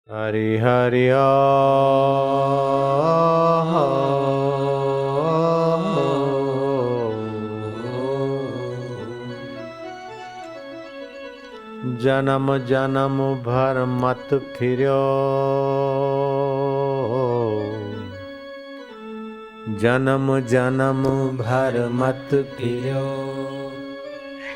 हरि हरि जन्म जन्म भर मत फिर्यो, जन्म जन्म भर मत फिर्यो,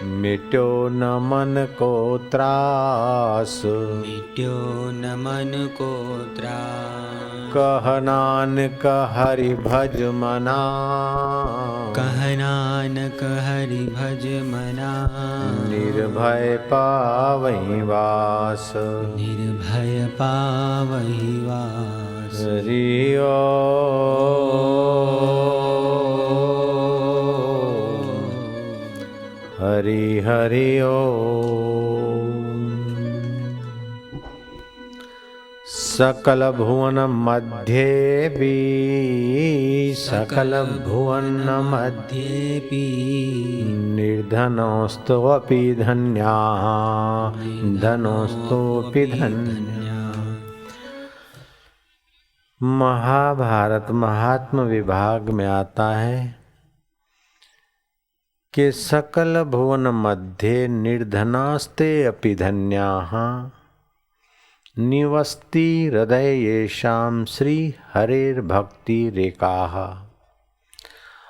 मिट्यो न मन को त्रास, मिट्यो न मन को त्रास। कह नानक हरि भज मना, कह नानक हरि भज मना। निर्भय पावहि वास, निर्भय पावहि वास। हरि हरि हरि ओम। सकल भुवन मध्ये भी, सकल भुवन मध्येऽपि निर्धनोऽस्त्वपि धन्या, धनोऽस्त्वपि धन्या। महाभारत महात्म विभाग में आता है कि सकल भुवन मध्ये निर्धनास्ते अपि धन्याः, निवसति हृदय येषां श्री हरेर्भक्ति रेकाः,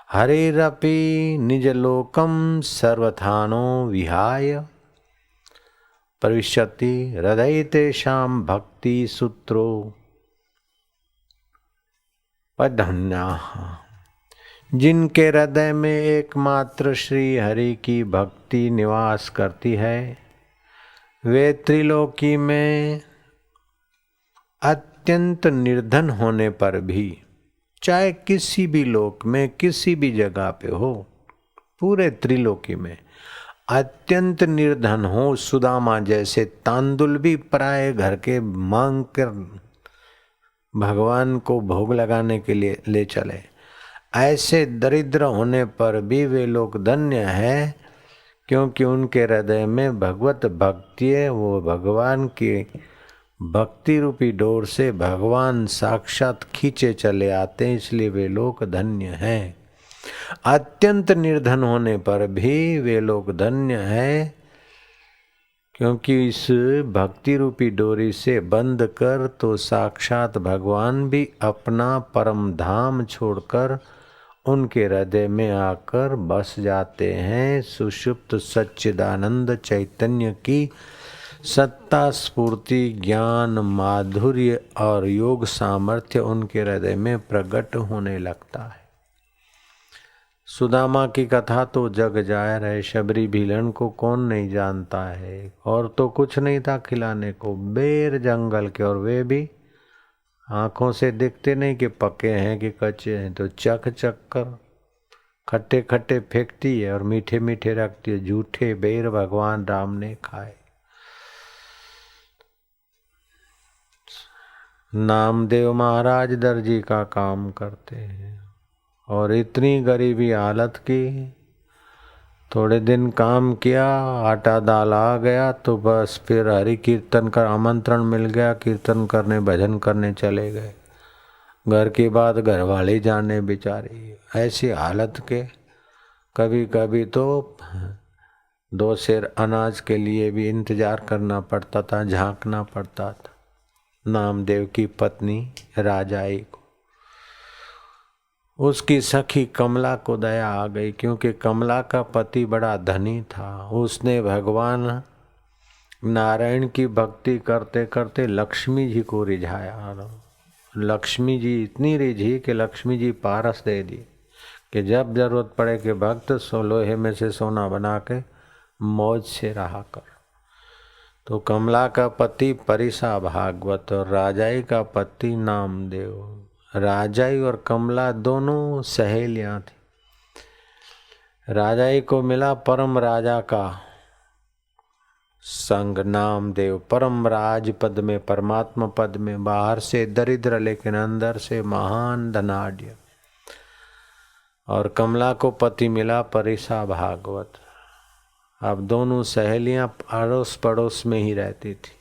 हरेरपि निजलोकं सर्वथानो विहाय, प्रविशति हृदय तेषां भक्ति सूत्रो पधन्याः। जिनके हृदय में एकमात्र श्री हरि की भक्ति निवास करती है, वे त्रिलोकी में अत्यंत निर्धन होने पर भी, चाहे किसी भी लोक में किसी भी जगह पे हो, पूरे त्रिलोकी में अत्यंत निर्धन हो, सुदामा जैसे तांदुल भी पराये घर के मांग कर भगवान को भोग लगाने के लिए ले चले, ऐसे दरिद्र होने पर भी वे लोग धन्य है, क्योंकि उनके हृदय में भगवत भक्ति है। वो भगवान की भक्ति रूपी डोर से भगवान साक्षात खींचे चले आते हैं, इसलिए वे लोग धन्य हैं। अत्यंत निर्धन होने पर भी वे लोग धन्य हैं, क्योंकि इस भक्ति रूपी डोरी से बंद कर तो साक्षात भगवान भी अपना परम धाम छोड़कर उनके हृदय में आकर बस जाते हैं। सुषुप्त सच्चिदानंद चैतन्य की सत्ता, स्फूर्ति, ज्ञान, माधुर्य और योग सामर्थ्य उनके हृदय में प्रकट होने लगता है। सुदामा की कथा तो जग जाहिर है, शबरी भीलन को कौन नहीं जानता है। और तो कुछ नहीं था खिलाने को, बेर जंगल के, और वे भी आंखों से दिखते नहीं कि पके हैं कि कच्चे हैं, तो चख चख कर खट्टे खट्टे फेंकती है और मीठे मीठे रखती है। झूठे बेर भगवान राम ने खाए। नामदेव महाराज दर्जी का काम करते हैं और इतनी गरीबी हालत की, थोड़े दिन काम किया, आटा दाल आ गया तो बस फिर हरि कीर्तन का आमंत्रण मिल गया, कीर्तन करने भजन करने चले गए। घर की बात घर वाले जाने बेचारी, ऐसी हालत के कभी कभी तो 2 सेर अनाज के लिए भी इंतजार करना पड़ता था, झांकना पड़ता था। नामदेव की पत्नी राजाई को, उसकी सखी कमला को दया आ गई, क्योंकि कमला का पति बड़ा धनी था। उसने भगवान नारायण की भक्ति करते करते लक्ष्मी जी को रिझाया। लक्ष्मी जी इतनी रिझी कि लक्ष्मी जी पारस दे दी कि जब जरूरत पड़े कि भक्त लोहे में से सोना बना के मौज से रहा कर। तो कमला का पति परिसा भागवत और राजाई का पति नामदेव। राजाई और कमला दोनों सहेलियां थी। राजाई को मिला परम राजा का संग, नामदेव परम राज पद में, परमात्मा पद में, बाहर से दरिद्र लेकिन अंदर से महान धनाढ्य। और कमला को पति मिला परिसा भागवत। अब दोनों सहेलियां अड़ोस पड़ोस में ही रहती थी।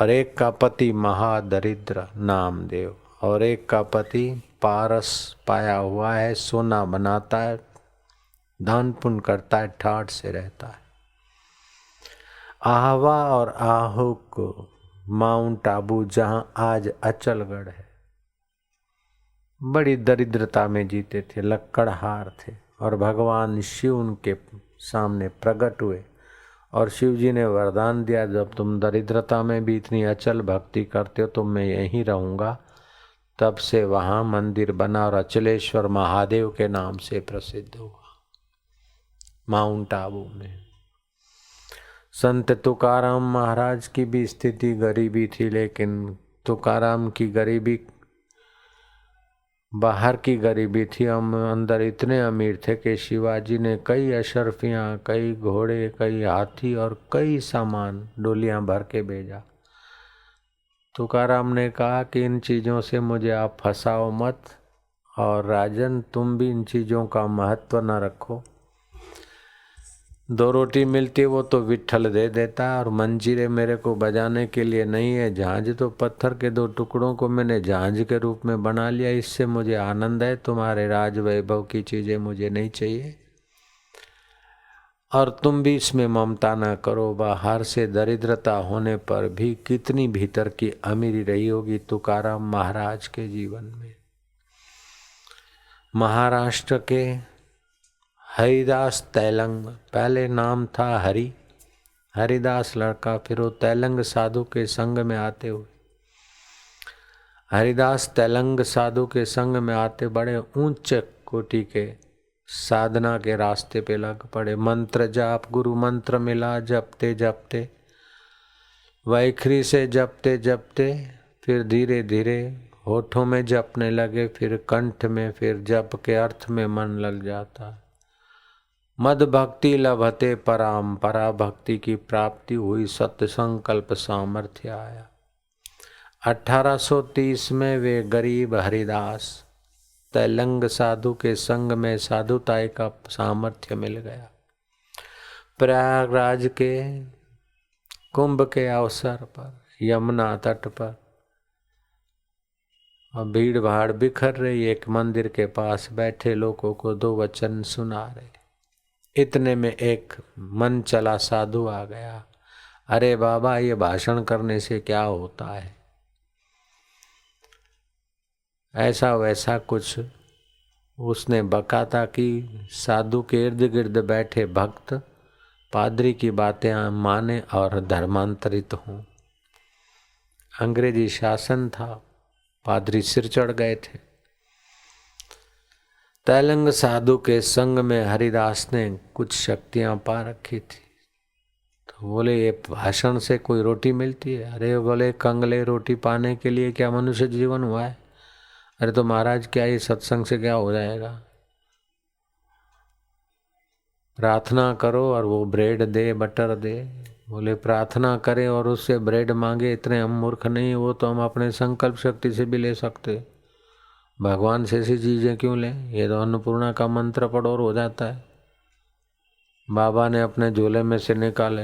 और एक का पति महादरिद्र नामदेव, और एक का पति पारस पाया हुआ है, सोना बनाता है, दान पुण्य करता है, ठाठ से रहता है। आहवा और आहुक माउंट आबू जहां आज अचलगढ़ है, बड़ी दरिद्रता में जीते थे, लक्कड़हार थे, और भगवान शिव उनके सामने प्रकट हुए और शिव जी ने वरदान दिया, जब तुम दरिद्रता में भी इतनी अचल भक्ति करते हो तो मैं यहीं रहूँगा। तब से वहाँ मंदिर बना और अचलेश्वर महादेव के नाम से प्रसिद्ध हुआ माउंट आबू में। संत तुकाराम महाराज की भी स्थिति गरीबी थी, लेकिन तुकाराम की गरीबी बाहर की गरीबी थी, हम अंदर इतने अमीर थे कि शिवाजी ने कई अशरफियाँ, कई घोड़े, कई हाथी और कई सामान डोलियाँ भर के भेजा। तुकाराम ने कहा कि इन चीज़ों से मुझे आप फंसाओ मत, और राजन तुम भी इन चीज़ों का महत्व न रखो। 2 रोटी मिलती है वो तो विट्ठल दे देता है, और मंजीरे मेरे को बजाने के लिए नहीं है। जहाज तो पत्थर के 2 टुकड़ों को मैंने जहाज के रूप में बना लिया, इससे मुझे आनंद है। तुम्हारे राज वैभव की चीज़ें मुझे नहीं चाहिए, और तुम भी इसमें ममता न करो। बाहर से दरिद्रता होने पर भी कितनी भीतर की अमीरी रही होगी तुकाराम महाराज के जीवन में। महाराष्ट्र के हरिदास तैलंग, पहले नाम था हरिदास लड़का, फिर वो तैलंग साधु के संग में आते हुए, हरिदास तैलंग साधु के संग में आते बड़े ऊंच कोटि के साधना के रास्ते पे लग पड़े। मंत्र जाप, गुरु मंत्र मिला, जपते जपते, वैखरी से जपते जपते, फिर धीरे धीरे होठों में जपने लगे, फिर कंठ में, फिर जप के अर्थ में मन लग जाता। मद भक्ति लभते पराम, परा भक्ति की प्राप्ति हुई, सत्य संकल्प सामर्थ्य आया। 1830 में वे गरीब हरिदास तैलंग साधु के संग में साधुताई का सामर्थ्य मिल गया। प्रयागराज के कुंभ के अवसर पर यमुना तट पर भीड़ भाड़ बिखर रही, एक मंदिर के पास बैठे लोगों को 2 वचन सुना रहे। इतने में एक मन चला साधु आ गया। अरे बाबा, ये भाषण करने से क्या होता है? ऐसा वैसा कुछ उसने बका था कि साधु के इर्द गिर्द बैठे भक्त पादरी की बातें माने और धर्मांतरित हों। अंग्रेजी शासन था, पादरी सिर चढ़ गए थे। तैलंग साधु के संग में हरिदास ने कुछ शक्तियां पा रखी थी, तो बोले ये भाषण से कोई रोटी मिलती है? अरे बोले कंगले, रोटी पाने के लिए क्या मनुष्य जीवन हुआ है? अरे तो महाराज क्या ये सत्संग से क्या हो जाएगा? प्रार्थना करो और वो ब्रेड दे, बटर दे। बोले प्रार्थना करें और उससे ब्रेड मांगे, इतने हम मूर्ख नहीं, वो तो हम अपने संकल्प शक्ति से भी ले सकते। भगवान से ऐसी चीज़ें क्यों लें? ये तो अन्नपूर्णा का मंत्र पढ़ो और हो जाता है। बाबा ने अपने झोले में से निकाले,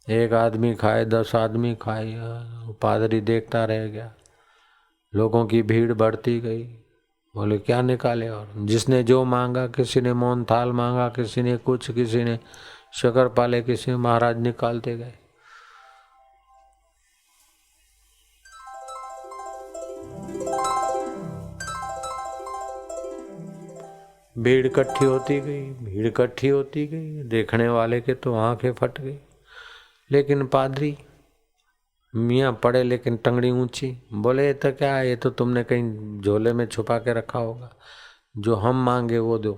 1 आदमी खाए, 10 आदमी खाए, पादरी देखता रह गया। लोगों की भीड़ बढ़ती गई। बोले क्या निकाले? और जिसने जो मांगा, किसी ने मोहन थाल मांगा, किसी ने कुछ, किसी ने शक्कर पाले, किसी ने महाराज निकालते गए। भीड़ इकट्ठी होती गई, भीड़ इकट्ठी होती गई, देखने वाले के तो आंखें फट गई। लेकिन पादरी मियाँ पड़े लेकिन टंगड़ी ऊंची। बोले ये तो क्या है, ये तो तुमने कहीं झोले में छुपा के रखा होगा, जो हम मांगे वो दो।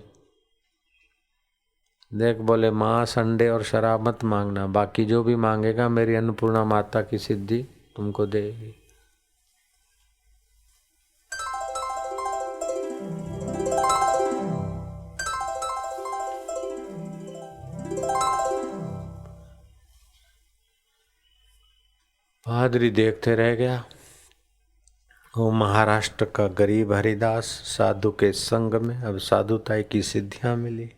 देख बोले मांस, अंडे और शराब मत मांगना, बाकी जो भी मांगेगा मेरी अन्नपूर्णा माता की सिद्धि तुमको देगी। पादरी देखते रह गया। वो महाराष्ट्र का गरीब हरिदास साधु के संग में अब साधुताई की सिद्धियां मिली।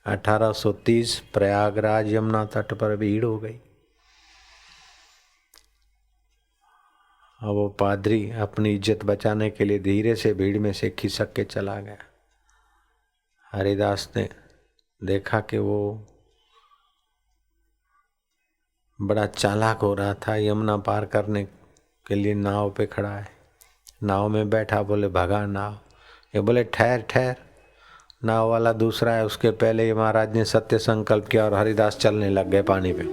1830 प्रयागराज यमुना तट पर भीड़ हो गई। और वो पादरी अपनी इज्जत बचाने के लिए धीरे से भीड़ में से खिसक के चला गया। हरिदास ने देखा कि वो बड़ा चालाक हो रहा था, यमुना पार करने के लिए नाव पे खड़ा है, नाव में बैठा, बोले भगा नाव। ये बोले ठहर ठहर, नाव वाला दूसरा है, उसके पहले ही महाराज ने सत्य संकल्प किया और हरिदास चलने लग गए पानी पे।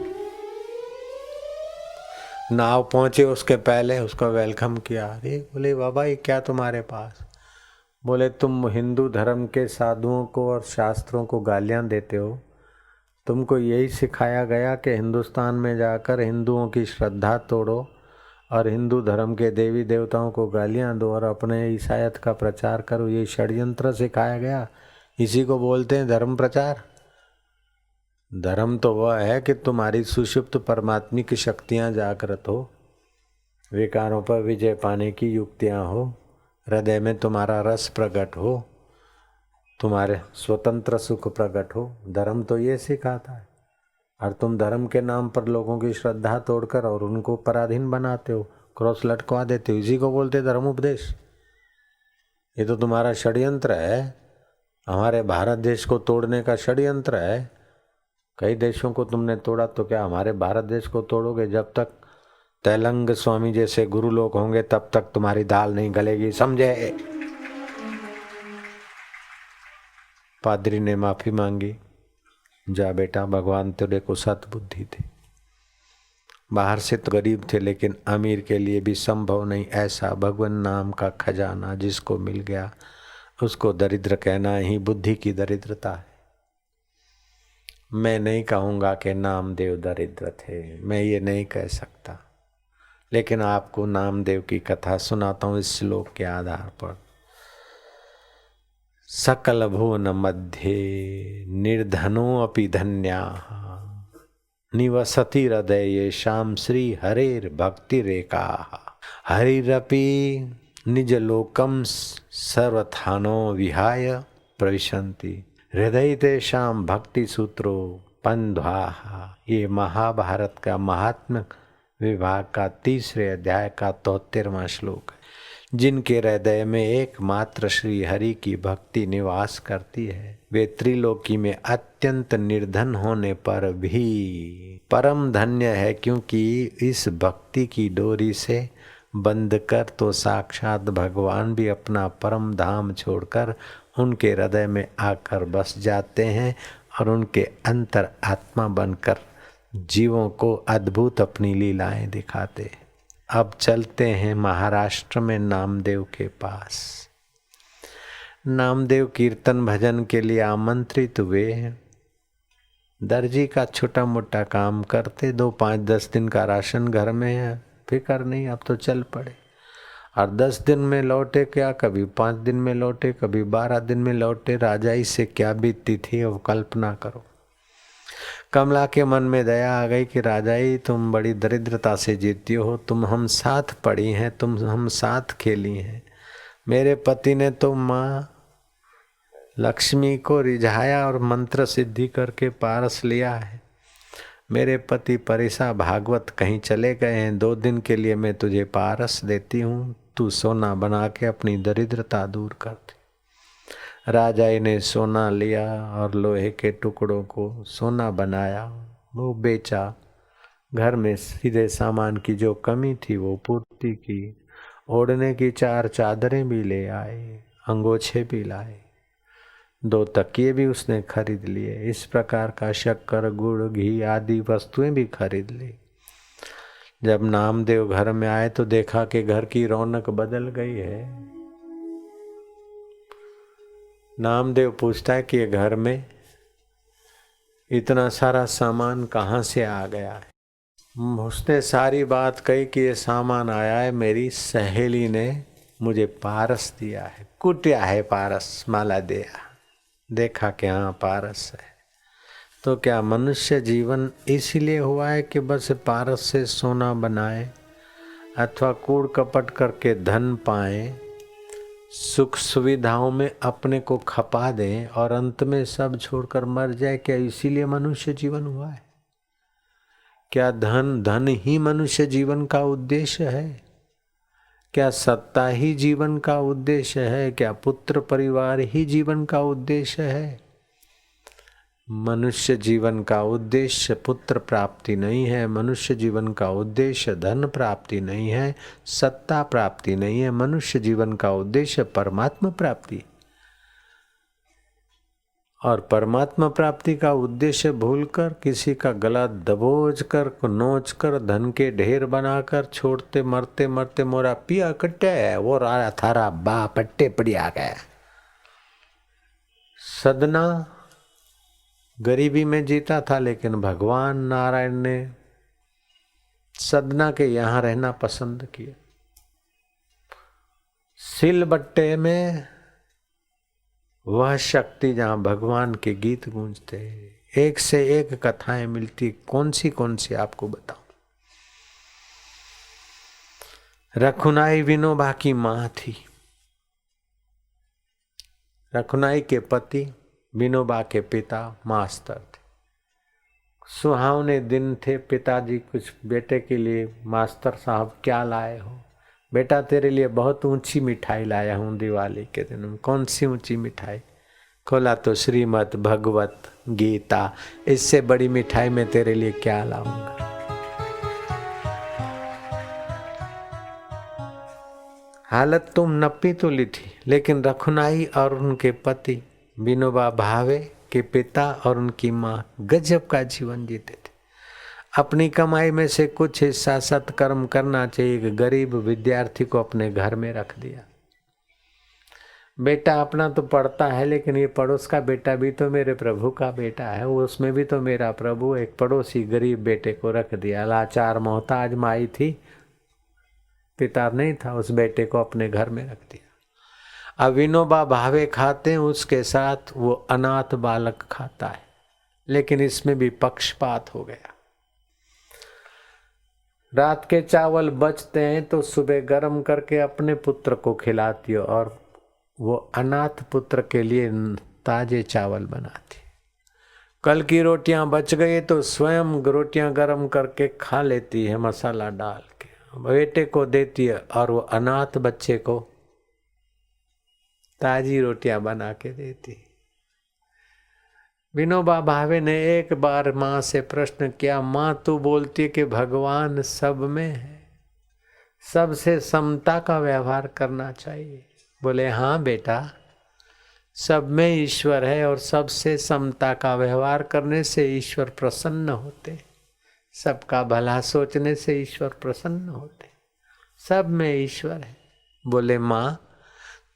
नाव पहुंचे उसके पहले, उसका वेलकम किया। अरे बोले बाबा ये क्या तुम्हारे पास? बोले तुम हिंदू धर्म के साधुओं को और शास्त्रों को गालियां देते हो, तुमको यही सिखाया गया कि हिंदुस्तान में जाकर हिंदुओं की श्रद्धा तोड़ो और हिंदू धर्म के देवी देवताओं को गालियां दो और अपने ईसाईयत का प्रचार करो, ये षड्यंत्र सिखाया गया। इसी को बोलते हैं धर्म प्रचार। धर्म तो वह है कि तुम्हारी सुषुप्त परमात्मिक शक्तियां जागृत हो, विकारों पर विजय पाने की युक्तियां हो, हृदय में तुम्हारा रस प्रकट हो, तुम्हारे स्वतंत्र सुख प्रकट हो। धर्म तो ये सिखाता है। और तुम धर्म के नाम पर लोगों की श्रद्धा तोड़कर और उनको पराधीन बनाते हो, क्रॉस लटकवा देते हो, इसी को बोलते धर्म उपदेश। ये तो तुम्हारा षड्यंत्र है, हमारे भारत देश को तोड़ने का षड्यंत्र है। कई देशों को तुमने तोड़ा तो क्या हमारे भारत देश को तोड़ोगे? जब तक तेलंग स्वामी जैसे गुरु लोग होंगे तब तक तुम्हारी दाल नहीं गलेगी, समझे? पादरी ने माफी मांगी। जा बेटा, भगवान तेरे को सद्बुद्धि थी। बाहर से तो गरीब थे लेकिन अमीर के लिए भी संभव नहीं ऐसा भगवान नाम का खजाना जिसको मिल गया उसको दरिद्र कहना ही बुद्धि की दरिद्रता है। मैं नहीं कहूँगा कि नामदेव दरिद्र थे, मैं ये नहीं कह सकता, लेकिन आपको नामदेव की कथा सुनाता हूँ इस श्लोक के आधार पर। सकल भुवन मध्ये निर्धनो अपि धन्याः निवसति हृदय येषां श्री हरेर भक्ति रेखाः हरिरपि निज लोकम सर्वथानो विहाय प्रविशन्ति हृदय तेषां भक्ति सूत्रो पंध्वाः। ये महाभारत का महात्म्य विभाग का 3रे अध्याय का 73वां श्लोक है। जिनके हृदय में एकमात्र श्री हरि की भक्ति निवास करती है वे त्रिलोकी में अत्यंत निर्धन होने पर भी परम धन्य है, क्योंकि इस भक्ति की डोरी से बंध कर तो साक्षात भगवान भी अपना परम धाम छोड़कर उनके हृदय में आकर बस जाते हैं और उनके अंतर आत्मा बनकर जीवों को अद्भुत अपनी लीलाएं दिखाते हैं। अब चलते हैं महाराष्ट्र में नामदेव के पास। नामदेव कीर्तन भजन के लिए आमंत्रित हुए। दर्जी का छोटा मोटा काम करते, 2-5-10 दिन का राशन घर में है, फिक्र नहीं, अब तो चल पड़े। और 10 दिन में लौटे क्या, कभी 5 दिन में लौटे, कभी 12 दिन में लौटे। राजाई से क्या बीतती थी वो कल्पना करो। कमला के मन में दया आ गई कि राजाई तुम बड़ी दरिद्रता से जीती हो, तुम हम साथ पढ़ी हैं, तुम हम साथ खेली हैं। मेरे पति ने तो माँ लक्ष्मी को रिझाया और मंत्र सिद्धि करके पारस लिया है। मेरे पति परिसा भागवत कहीं चले गए हैं, 2 दिन के लिए मैं तुझे पारस देती हूँ, तू सोना बना के अपनी दरिद्रता दूर कर दे। राजाई ने सोना लिया और लोहे के टुकड़ों को सोना बनाया, वो बेचा। घर में सीधे सामान की जो कमी थी वो पूर्ति की। ओढ़ने की 4 चादरें भी ले आए, अंगोछे भी लाए, 2 तकिए भी उसने खरीद लिए। इस प्रकार का शक्कर गुड़ घी आदि वस्तुएं भी खरीद ली। जब नामदेव घर में आए तो देखा कि घर की रौनक बदल गई है। नामदेव पूछता है कि ये घर में इतना सारा सामान कहाँ से आ गया है? उसने सारी बात कही कि ये सामान आया है, मेरी सहेली ने मुझे पारस दिया है, कुटिया है पारस, माला दिया। देखा कि हाँ पारस है। तो क्या मनुष्य जीवन इसीलिए हुआ है कि बस पारस से सोना बनाए अथवा कूड़ कपट करके धन पाए, सुख सुविधाओं में अपने को खपा दें और अंत में सब छोड़कर मर जाए? क्या इसीलिए मनुष्य जीवन हुआ है? क्या धन ही मनुष्य जीवन का उद्देश्य है? क्या सत्ता ही जीवन का उद्देश्य है? क्या पुत्र परिवार ही जीवन का उद्देश्य है? मनुष्य जीवन का उद्देश्य पुत्र प्राप्ति नहीं है। मनुष्य जीवन का उद्देश्य धन प्राप्ति नहीं है, सत्ता प्राप्ति नहीं है। मनुष्य जीवन का उद्देश्य परमात्मा प्राप्ति। और परमात्मा प्राप्ति का उद्देश्य भूलकर किसी का गला दबोच कर नोच कर धन के ढेर बनाकर छोड़ते मरते मरते मोरा पिया कट्टे है वो राया थारा बा पट्टे पड़ी आ गया। सदना गरीबी में जीता था, लेकिन भगवान नारायण ने सदना के यहाँ रहना पसंद किया। सिलबट्टे में वह शक्ति जहाँ भगवान के गीत गूंजते, एक से एक कथाएं मिलती। कौन सी आपको बताऊं। रखुनाई विनोबा की माँ थी। रखुनाई के पति विनोबा के पिता मास्टर थे। सुहावने दिन थे। पिताजी कुछ बेटे के लिए, मास्टर साहब क्या लाए हो? बेटा तेरे लिए बहुत ऊंची मिठाई लाया हूँ दिवाली के दिन। कौन सी ऊंची मिठाई? खोला तो श्रीमद् भगवत गीता। इससे बड़ी मिठाई मैं तेरे लिए क्या लाऊंगा? हालत तुम नप्पी तो ली थी, लेकिन रखुनाई और उनके पति विनोबा भावे के पिता और उनकी माँ गजब का जीवन जीते थे। अपनी कमाई में से कुछ हिस्सा सत्कर्म करना चाहिए। एक गरीब विद्यार्थी को अपने घर में रख दिया। बेटा अपना तो पढ़ता है, लेकिन ये पड़ोस का बेटा भी तो मेरे प्रभु का बेटा है, उसमें भी तो मेरा प्रभु। एक पड़ोसी गरीब बेटे को रख दिया। लाचार मोहताज माई थी, पिता नहीं था, उस बेटे को अपने घर में रख दिया। अब विनोबा भावे खाते हैं, उसके साथ वो अनाथ बालक खाता है, लेकिन इसमें भी पक्षपात हो गया। रात के चावल बचते हैं तो सुबह गर्म करके अपने पुत्र को खिलाती है, और वो अनाथ पुत्र के लिए ताजे चावल बनाती। कल की रोटियां बच गई तो स्वयं रोटियां गर्म करके खा लेती है मसाला डाल के, बेटे को देती है, और वो अनाथ बच्चे को ताजी रोटियां बना के देती। विनोबा भावे ने एक बार माँ से प्रश्न किया, माँ तू बोलती है कि भगवान सब में है, सबसे समता का व्यवहार करना चाहिए। बोले हाँ बेटा, सब में ईश्वर है और सबसे समता का व्यवहार करने से ईश्वर प्रसन्न होते। सबका भला सोचने से ईश्वर प्रसन्न होते। सब में ईश्वर है। बोले माँ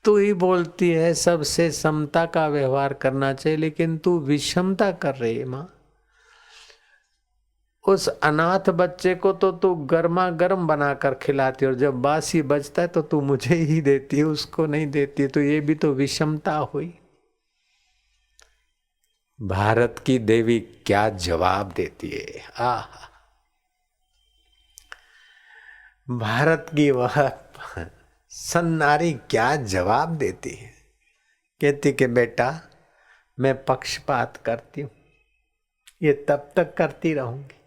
तू ही बोलती है सबसे समता का व्यवहार करना चाहिए, लेकिन तू विषमता कर रही है माँ। उस अनाथ बच्चे को तो तू गर्मा गर्म बनाकर खिलाती, और जब बासी बचता है तो तू मुझे ही देती है, उसको नहीं देती है, तो ये भी तो विषमता हुई। भारत की देवी क्या जवाब देती है। आहा, भारत की वह सन्नारी क्या जवाब देती है। कहती कि बेटा मैं पक्षपात करती हूँ, ये तब तक करती रहूंगी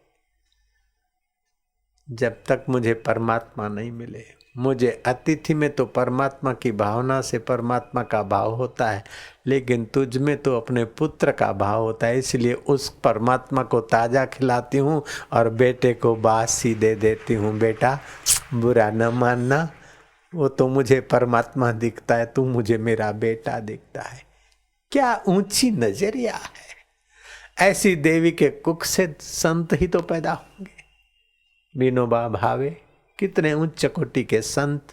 जब तक मुझे परमात्मा नहीं मिले। मुझे अतिथि में तो परमात्मा की भावना से परमात्मा का भाव होता है, लेकिन तुझ में तो अपने पुत्र का भाव होता है। इसलिए उस परमात्मा को ताजा खिलाती हूँ और बेटे को बासी दे देती हूँ। बेटा बुरा न मानना, वो तो मुझे परमात्मा दिखता है, तू मुझे मेरा बेटा दिखता है। क्या ऊंची नजरिया है। ऐसी देवी के कुख से संत ही तो पैदा होंगे। विनोबा भावे कितने उच्च कोटि के संत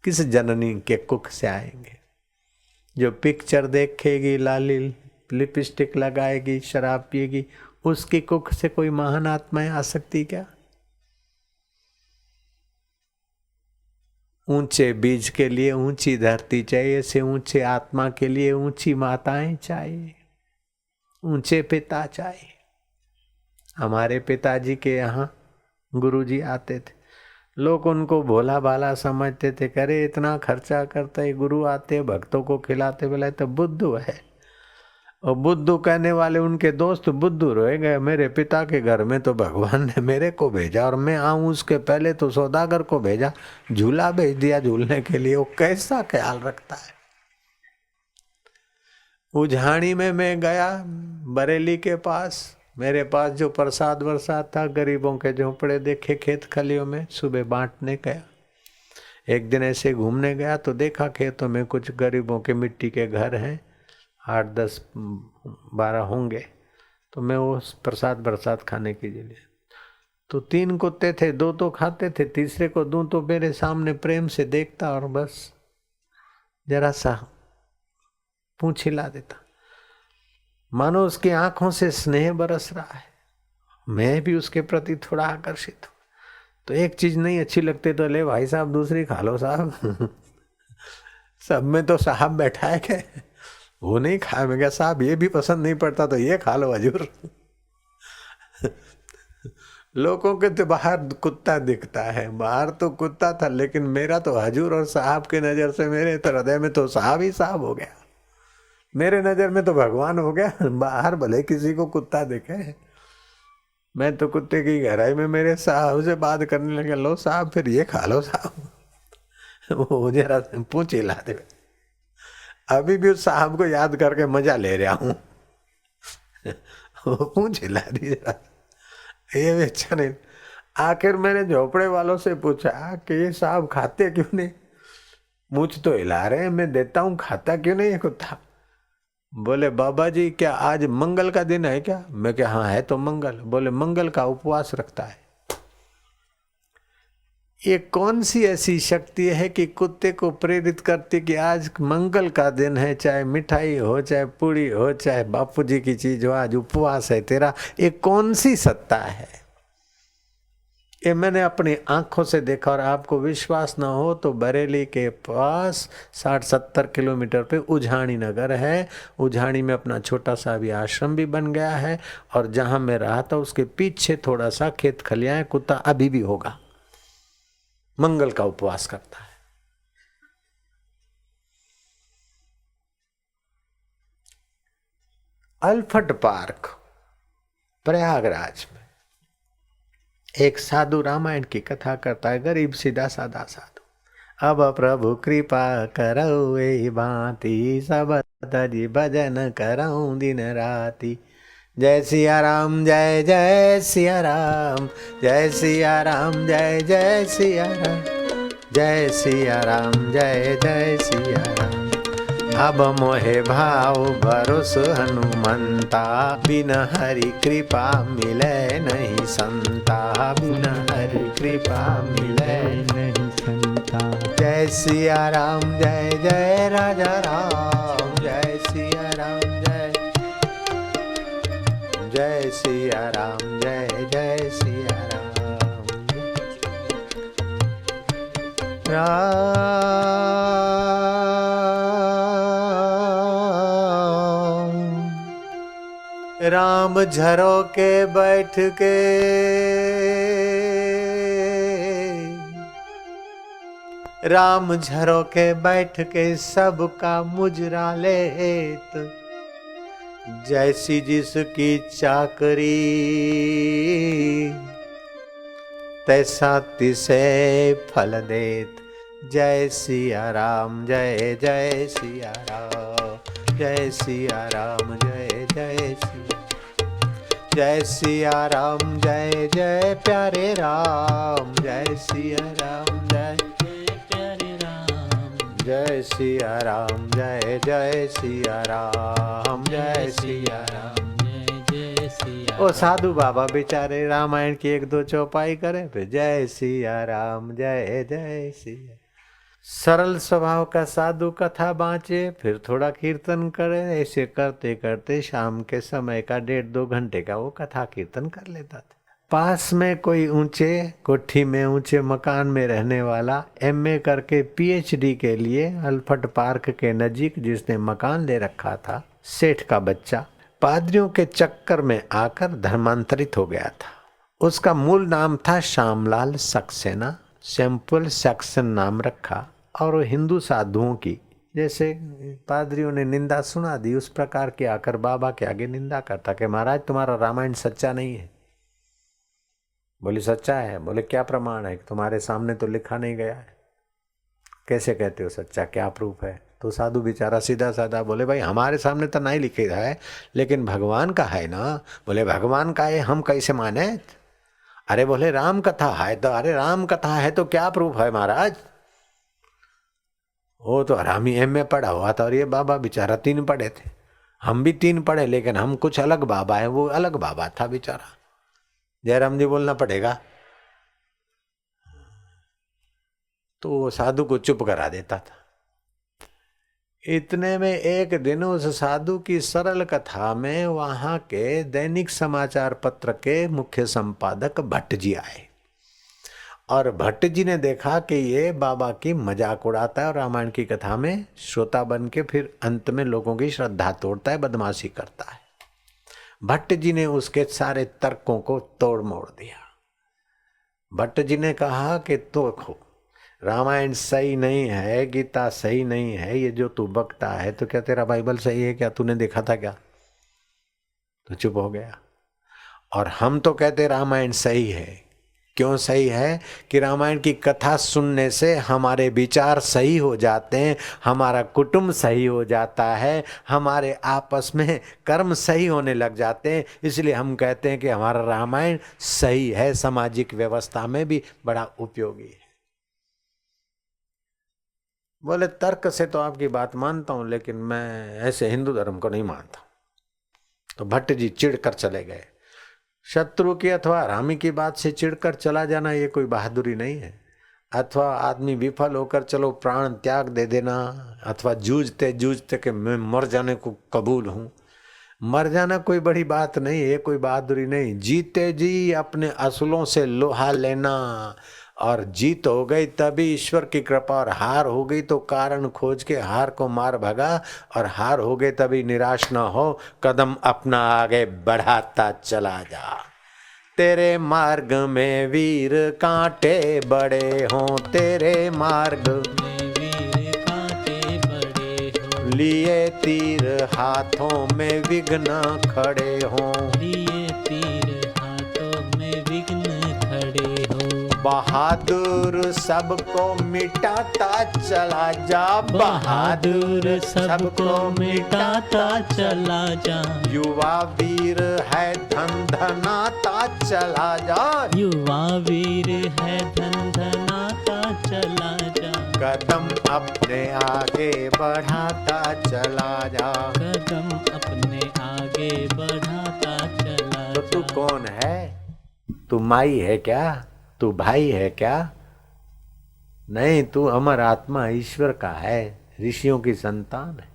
किस जननी के कुख से आएंगे। जो पिक्चर देखेगी, लाली लिपस्टिक लगाएगी, शराब पिएगी, उसकी कुख से कोई महान आत्माएं आ सकती क्या। ऊंचे बीज के लिए ऊंची धरती चाहिए, से ऊंचे आत्मा के लिए ऊंची माताएं चाहिए, ऊंचे पिता चाहिए। हमारे पिताजी के यहाँ गुरुजी आते थे, लोग उनको भोला भाला समझते थे। करे इतना खर्चा करते, गुरु आते भक्तों को खिलाते, बोला तो बुद्धू है। और बुद्धू कहने वाले उनके दोस्त बुद्धू रह गए। मेरे पिता के घर में तो भगवान ने मेरे को भेजा और मैं आऊं उसके पहले तो सौदागर को भेजा, झूला भेज दिया झूलने के लिए। वो कैसा ख्याल रखता है। उझाणी में मैं गया बरेली के पास, मेरे पास जो प्रसाद वरसाद था, गरीबों के झोंपड़े देखे खेत खलियों में, सुबह बांटने गया। एक दिन ऐसे घूमने गया तो देखा खेतों में कुछ गरीबों के मिट्टी के घर हैं, 8 10 12 होंगे। तो मैं वो प्रसाद बरसात खाने के लिए, तो 3 कुत्ते थे, 2 तो खाते थे, तीसरे को दूं तो मेरे सामने प्रेम से देखता और बस जरा सा पूंछ हिला देता, मानो उसकी आंखों से स्नेह बरस रहा है। मैं भी उसके प्रति थोड़ा आकर्षित हूं। तो एक चीज नहीं अच्छी लगती तो ले भाई साहब दूसरी खा लो साहब। सब में तो साहब बैठा है क्या, वो नहीं खाया। मैं क्या साहब ये भी पसंद नहीं पड़ता तो ये खा लो हजूर। लोगों के तो बाहर कुत्ता दिखता है, बाहर तो कुत्ता था, लेकिन मेरा तो हजूर और साहब की नजर से मेरे तो हृदय में तो साहब ही साहब हो गया। मेरे नजर में तो भगवान हो गया। बाहर भले किसी को कुत्ता दिखे, मैं तो कुत्ते की गहराई में मेरे साहब से बात करने लगा, लो साहब फिर ये खा लो साहब। वो जरा पूछ हिला दे। अभी भी उस साहब को याद करके मजा ले रहा हूँ। वो पूछ हिला दी जरा, ये भी अच्छा नहीं। आखिर मैंने झोपड़े वालों से पूछा कि ये साहब खाते क्यों नहीं, मूछ तो हिला रहे हैं, मैं देता हूँ, खाता क्यों नहीं ये कुत्ता। बोले बाबा जी क्या आज मंगल का दिन है क्या। मैं क्या हाँ है तो मंगल। बोले मंगल का उपवास रखता है। ये कौन सी ऐसी शक्ति है कि कुत्ते को प्रेरित करती कि आज मंगल का दिन है, चाहे मिठाई हो, चाहे पूड़ी हो, चाहे बापूजी की चीज हो, आज उपवास है तेरा। ये कौन सी सत्ता है। ये मैंने अपनी आंखों से देखा। और आपको विश्वास ना हो तो बरेली के पास 60-70 किलोमीटर पे उझाणी नगर है। उझाणी में अपना छोटा सा भी आश्रम भी बन गया है। और जहां मैं रहा था उसके पीछे थोड़ा सा खेत खलियां है। कुत्ता अभी भी होगा, मंगल का उपवास करता है। अल्फट पार्क प्रयागराज में एक साधु रामायण की कथा करता है, गरीब सीधा साधा साधु। अब प्रभु कृपा करो ए भांति, सब तजी भजन करऊं दिन राति। जय सिया राम जय जय सिया राम, जय सिया राम जय जय सिया राम, जय सिया राम जय जय सिया राम। अब मोहे भाव भरोस हनुमंता, बिन हरि कृपा मिले नहीं संता, बिन हरि कृपा मिले नहीं संता। जय सिया राम जय जय राजा राम, जय सिया राम जय जय सिया राम जय जय सिया राम झरोके बैठ के राम झरोके बैठ के सबका मुजरा लेत, जैसी जिसकी चाकरी तैसा तिसे फल देत। जय सिया राम जय जय सिया राम, जय सिया राम जय जय सिया, जय सिया राम जय जय प्यारे राम, जय सिया राम जय प्यारे राम, जय सिया राम जय जय सिया राम, जय सिया राम जय जय सिया। ओ साधु बाबा बेचारे रामायण की 1-2 चौपाई करें, फिर जय सिया राम जय जय सिया। सरल स्वभाव का साधु कथा बाँचे, फिर थोड़ा कीर्तन करे। ऐसे करते करते शाम के समय का 1.5-2 घंटे का वो कथा कीर्तन कर लेता था। पास में कोई ऊंचे कोठी में ऊंचे मकान में रहने वाला MA करके PhD के लिए अल्फट पार्क के नजीक जिसने मकान ले रखा था, सेठ का बच्चा पादरियों के चक्कर में आकर धर्मांतरित हो गया था। उसका मूल नाम था श्यामलाल सक्सेना, सैंपल सक्सेन नाम रखा। और वो हिंदू साधुओं की जैसे पादरियों ने निंदा सुना दी, उस प्रकार के आकर बाबा के आगे निंदा करता कि महाराज तुम्हारा रामायण सच्चा नहीं है। बोले सच्चा है। बोले क्या प्रमाण है? तुम्हारे सामने तो लिखा नहीं गया है। कैसे कहते हो सच्चा, क्या प्रूफ है? तो साधु बेचारा सीधा साधा बोले भाई हमारे सामने तो नहीं लिखे है, लेकिन भगवान का है ना। बोले भगवान का है, हम कैसे माने? अरे बोले राम कथा है तो, अरे राम कथा है तो क्या प्रूफ है महाराज? वो तो हरामी में पढ़ा हुआ था और ये बाबा बेचारा 3 पढ़े थे। हम भी 3 पढ़े, लेकिन हम कुछ अलग बाबा है, वो अलग बाबा था बेचारा। जयराम जी बोलना पड़ेगा। तो वो साधु को चुप करा देता था। इतने में एक दिन उस साधु की सरल कथा में वहां के दैनिक समाचार पत्र के मुख्य संपादक भट्ट जी आए, और भट्ट जी ने देखा कि ये बाबा की मजाक उड़ाता है और रामायण की कथा में श्रोता बन के फिर अंत में लोगों की श्रद्धा तोड़ता है, बदमाशी करता है। भट्ट जी ने उसके सारे तर्कों को तोड़ मोड़ दिया। भट्ट जी ने कहा कि तो रामायण सही नहीं है, गीता सही नहीं है, ये जो तू बकता है, तो क्या तेरा बाइबल सही है क्या? तूने देखा था क्या? तो चुप हो गया। और हम तो कहते रामायण सही है। क्यों सही है? कि रामायण की कथा सुनने से हमारे विचार सही हो जाते हैं, हमारा कुटुंब सही हो जाता है, हमारे आपस में कर्म सही होने लग जाते हैं। इसलिए हम कहते हैं कि हमारा रामायण सही है, सामाजिक व्यवस्था में भी बड़ा उपयोगी है। बोले तर्क से तो आपकी बात मानता हूं, लेकिन मैं ऐसे हिंदू धर्म को नहीं मानता। तो भट्ट जी चिढ़कर चले गए। शत्रु की अथवा हरामी की बात से चिढ़कर चला जाना ये कोई बहादुरी नहीं है। अथवा आदमी विफल होकर चलो प्राण त्याग दे देना, अथवा जूझते जूझते कि मैं मर जाने को कबूल हूं, मर जाना कोई बड़ी बात नहीं है, कोई बहादुरी नहीं। जीते जी अपने असूलों से लोहा लेना, और जीत हो गई तभी ईश्वर की कृपा, और हार हो गई तो कारण खोज के हार को मार भगा, और हार हो गए तभी निराश न हो, कदम अपना आगे बढ़ाता चला जा। तेरे मार्ग में वीर कांटे बड़े हों, तेरे मार्ग में वीर कांटे बड़े हो, लिए तीर हाथों में विघ्न खड़े हों, लिए तीर हाथों में विघ्न खड़े हो। बहादुर सबको मिटाता चला जा, बहादुर सबको मिटाता चला जा, युवा वीर है धन धनाता चला जा, युवा वीर है धन धनाता चला जा, कदम अपने आगे बढ़ाता चला जा। कदम अपने आगे बढ़ाता चला जा। तो तू कौन है? तू माई है क्या? तू भाई है क्या? नहीं, तू अमर आत्मा ईश्वर का है, ऋषियों की संतान है,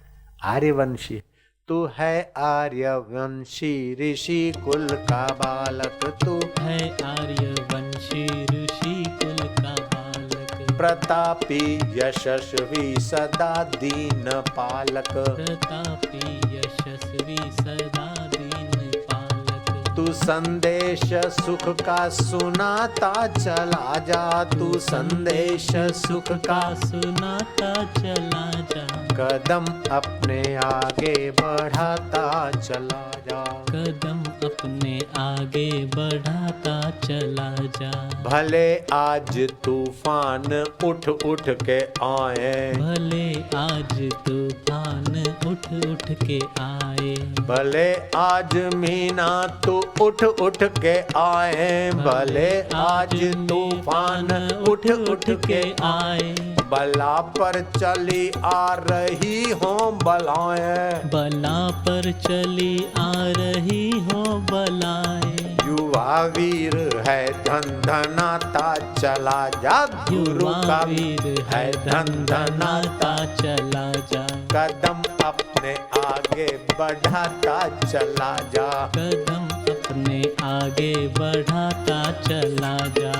आर्यवंशी। तू है आर्यवंशी ऋषि कुल का बालक, तू है आर्यवंशी ऋषि कुल का बालक, प्रतापी यशस्वी सदा दीन पालक, प्रतापी यशस्वी सदा दीन पालक। तू संदेश सुख का सुनाता चला जा, तू संदेश सुख का सुनाता चला जा, कदम अपने आगे बढ़ाता चला जा। कदम अपने आगे बढ़ाता चला जा। भले आज तूफान उठ उठ के आए, भले आज तूफान उठ उठ के आए, भले आज मीना तू उठ उठ के आए, भले आज तूफान उठ उठ के आए, बला पर चली आ रही हो बलाएं, बला पर चली आ रही हो बलाएं, युवा वीर है धन धनाता चला जा, गुरु युवा का वीर है धन धनाता चला जा, कदम अपने आगे बढ़ाता चला जा। कदम अपने आगे बढ़ाता चला जा।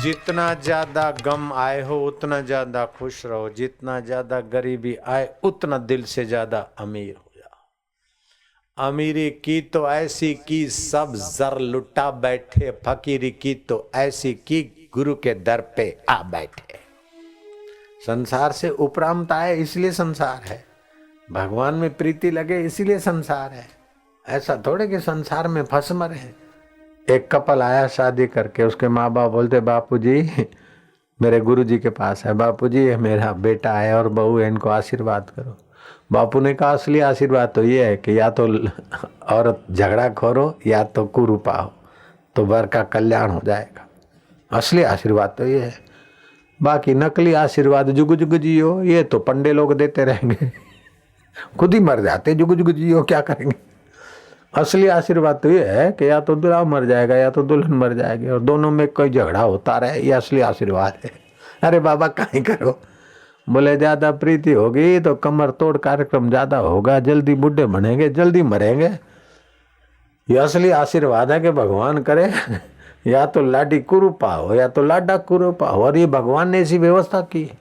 जितना ज्यादा गम आए हो उतना ज्यादा खुश रहो, जितना ज्यादा गरीबी आए उतना दिल से ज्यादा अमीर हो जाओ। अमीरी की तो ऐसी की सब जर लुटा बैठे, फकीरी की तो ऐसी की गुरु के दर पे आ बैठे। संसार से उपरांत आए इसलिए संसार है, भगवान में प्रीति लगे इसीलिए संसार है। ऐसा थोड़े कि संसार में फंस मरे हैं। एक कपल आया शादी करके, उसके माँ बाप बोलते बापूजी मेरे गुरुजी के पास है, बापूजी ये मेरा बेटा है और बहू है, इनको आशीर्वाद करो। बापू ने कहा असली आशीर्वाद तो ये है कि या तो औरत झगड़ा खोरो या तो कुरूपा हो, तो वर का कल्याण हो जाएगा। असली आशीर्वाद तो ये है, बाकी नकली आशीर्वाद जुग जुग जियो ये तो पंडे लोग देते रहेंगे, खुद ही मर जाते। जुग जुग जियो क्या करेंगे। असली आशीर्वाद तो ये है कि या तो दूल्हा मर जाएगा या तो दुल्हन मर जाएगी, और दोनों में कोई झगड़ा होता रहे, ये असली आशीर्वाद है। अरे बाबा काहे करो, बोले ज्यादा प्रीति होगी तो कमर तोड़ कार्यक्रम ज्यादा होगा, जल्दी बुढ़े बनेंगे जल्दी मरेंगे। ये असली आशीर्वाद है कि भगवान करे या तो लाडी कुरूपा हो या तो लाडा कुरूपा हो, और ये भगवान ने ऐसी व्यवस्था की है।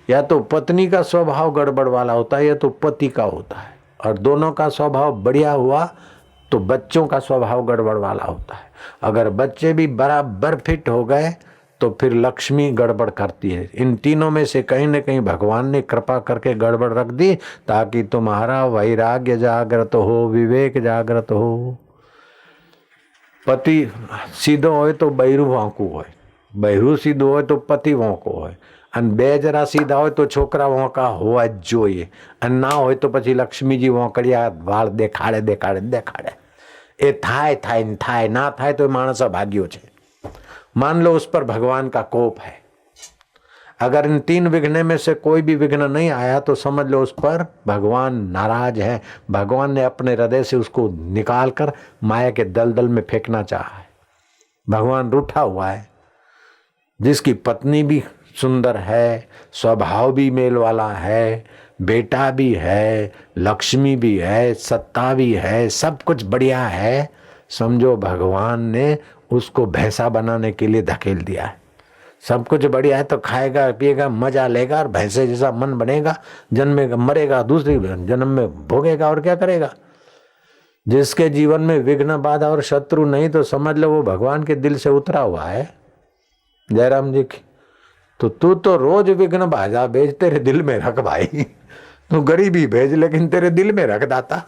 या तो पत्नी का स्वभाव गड़बड़ वाला होता है या तो पति का होता है, और दोनों का स्वभाव बढ़िया हुआ तो बच्चों का स्वभाव गड़बड़ वाला होता है। अगर बच्चे भी बराबर फिट हो गए तो फिर लक्ष्मी गड़बड़ करती है। इन तीनों में से कहीं न कहीं भगवान ने कृपा करके गड़बड़ रख दी ताकि तुम्हारा वैराग्य जागृत हो, विवेक जागृत हो। पति सीधो होए तो बहिरू वांकू होए, बहिरू सीधो होए तो पति वांको होए, અને બે જરા સીધા હોય તો છોકરા વોંકા હોવા જ જોઈએ, અને ના હોય તો પછી લક્ષ્મીજી વોંકડિયા વાળ દેખાડે દેખાડે દેખાડે। એ થાય થાય ને થાય, ના થાય તો માણસ અભાગ્યો છે। मान लो उस पर भगवान का कोप है। अगर इन तीन विघ्न में से कोई भी विघ्न नहीं आया तो समझ लो उस पर भगवान नाराज है। भगवान ने अपने हृदय से उसको निकाल कर माया के दलदल में फेंकना चाहा है। भगवान रूठा हुआ है। जिसकी पत्नी भी सुंदर है, स्वभाव भी मेल वाला है, बेटा भी है, लक्ष्मी भी है, सत्ता भी है, सब कुछ बढ़िया है, समझो भगवान ने उसको भैंसा बनाने के लिए धकेल दिया है। सब कुछ बढ़िया है तो खाएगा पिएगा मजा लेगा और भैंसे जैसा मन बनेगा, जन्मेगा मरेगा, दूसरी जन्म में भोगेगा और क्या करेगा। जिसके जीवन में विघ्न बाधा और शत्रु नहीं तो समझ लो वो भगवान के दिल से उतरा हुआ है। जयराम जी की तो तू तो रोज विघ्न बाधा भेज, तेरे दिल में रख भाई। तू गरीबी भेज लेकिन तेरे दिल में रख दाता।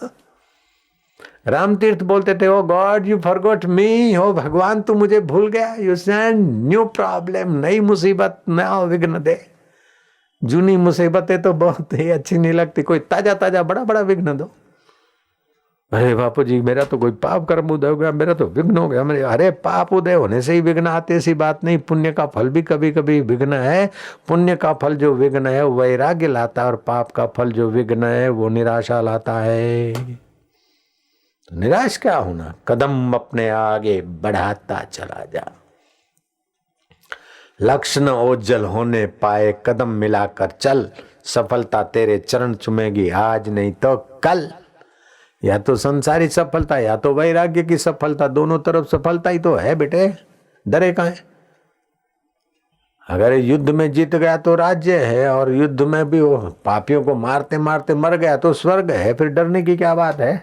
राम तीर्थ बोलते थे ओ गॉड यू फॉरगॉट मी, हो भगवान तू मुझे भूल गया, यू सेंड न्यू प्रॉब्लम, नई मुसीबत नया विघ्न दे। जूनी मुसीबतें तो बहुत ही अच्छी नहीं लगती, कोई ताजा ताजा बड़ा बड़ा विघ्न दो। अरे बापू जी मेरा तो कोई पाप कर्म उदय हो गया, मेरा तो विघ्न हो गया। मेरे अरे पाप उदय होने से ही विघ्न आते ऐसी बात नहीं, पुण्य का फल भी कभी कभी विघ्न है। पुण्य का फल जो विघ्न है वो वैराग्य लाता है, और पाप का फल जो विघ्न है वो निराशा लाता है। निराश क्या होना, कदम अपने आगे बढ़ाता चला जा। लक्ष्य न ओझल होने पाए, कदम मिलाकर चल, सफलता तेरे चरण चुमेगी आज नहीं तो कल। या तो संसारी सफलता या तो वैराग्य की सफलता, दोनों तरफ सफलता ही तो है बेटे, डरे कहाँ है। अगर युद्ध में जीत गया तो राज्य है, और युद्ध में भी वो पापियों को मारते मारते मर गया तो स्वर्ग है, फिर डरने की क्या बात है।